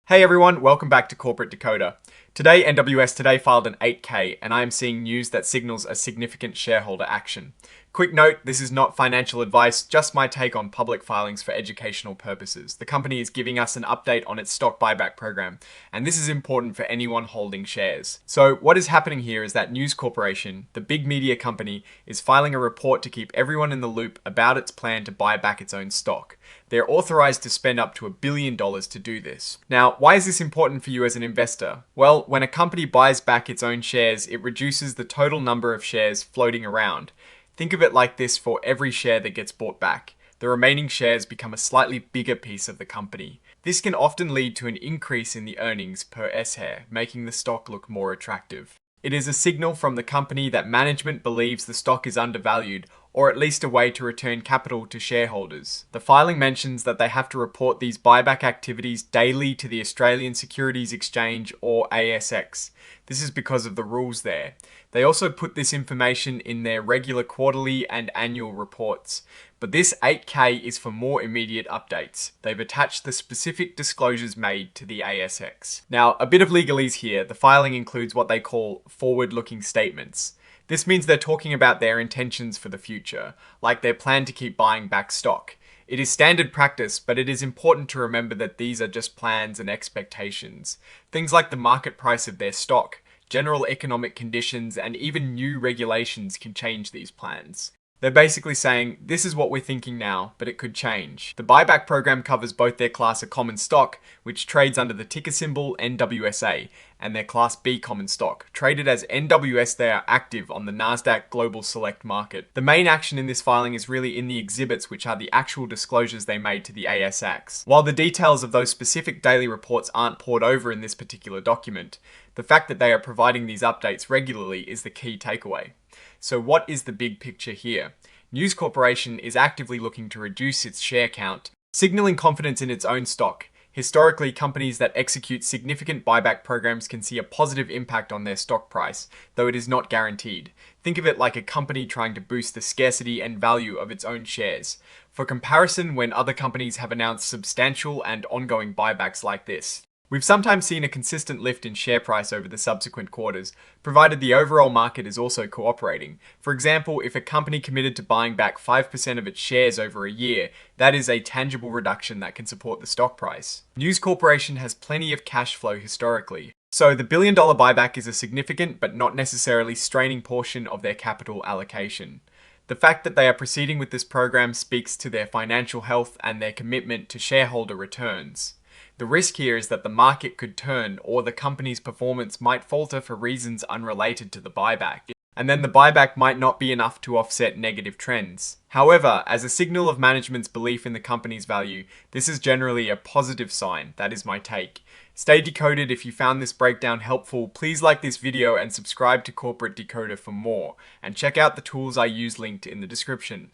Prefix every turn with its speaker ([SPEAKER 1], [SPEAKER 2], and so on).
[SPEAKER 1] Hey everyone, welcome back to Corporate Decoder. Today, NWS Today filed an 8K, and I am seeing news that signals a significant shareholder action. Quick note, this is not financial advice, just my take on public filings for educational purposes. The company is giving us an update on its stock buyback program, and this is important for anyone holding shares. So what is happening here is that News Corporation, the big media company, is filing a report to keep everyone in the loop about its plan to buy back its own stock. They're authorized to spend up to $1 billion to do this. Now, why is this important for you as an investor? Well, when a company buys back its own shares, it reduces the total number of shares floating around. Think of it like this: for every share that gets bought back, the remaining shares become a slightly bigger piece of the company. This can often lead to an increase in the earnings per share, making the stock look more attractive. It is a signal from the company that management believes the stock is undervalued, or at least a way to return capital to shareholders. The filing mentions that they have to report these buyback activities daily to the Australian Securities Exchange, or ASX. This is because of the rules there. They also put this information in their regular quarterly and annual reports. But this 8K is for more immediate updates. They've attached the specific disclosures made to the ASX. Now, a bit of legalese here. The filing includes what they call forward-looking statements. This means they're talking about their intentions for the future, like their plan to keep buying back stock. It is standard practice, but it is important to remember that these are just plans and expectations. Things like the market price of their stock, general economic conditions, and even new regulations can change these plans. They're basically saying, this is what we're thinking now, but it could change. The buyback program covers both their class of common stock, which trades under the ticker symbol NWSA, and their class B common stock. Traded as NWS, they are active on the Nasdaq Global Select Market. The main action in this filing is really in the exhibits, which are the actual disclosures they made to the ASX. While the details of those specific daily reports aren't poured over in this particular document, the fact that they are providing these updates regularly is the key takeaway. So what is the big picture here? News Corporation is actively looking to reduce its share count, signaling confidence in its own stock. Historically, companies that execute significant buyback programs can see a positive impact on their stock price, though it is not guaranteed. Think of it like a company trying to boost the scarcity and value of its own shares. For comparison, when other companies have announced substantial and ongoing buybacks like this, we've sometimes seen a consistent lift in share price over the subsequent quarters, provided the overall market is also cooperating. For example, if a company committed to buying back 5% of its shares over a year, that is a tangible reduction that can support the stock price. News Corporation has plenty of cash flow historically, so the $1 billion buyback is a significant but not necessarily straining portion of their capital allocation. The fact that they are proceeding with this program speaks to their financial health and their commitment to shareholder returns. The risk here is that the market could turn, or the company's performance might falter for reasons unrelated to the buyback, and then the buyback might not be enough to offset negative trends. However, as a signal of management's belief in the company's value, this is generally a positive sign. That is my take. Stay decoded. If you found this breakdown helpful, please like this video and subscribe to Corporate Decoder for more, and check out the tools I use linked in the description.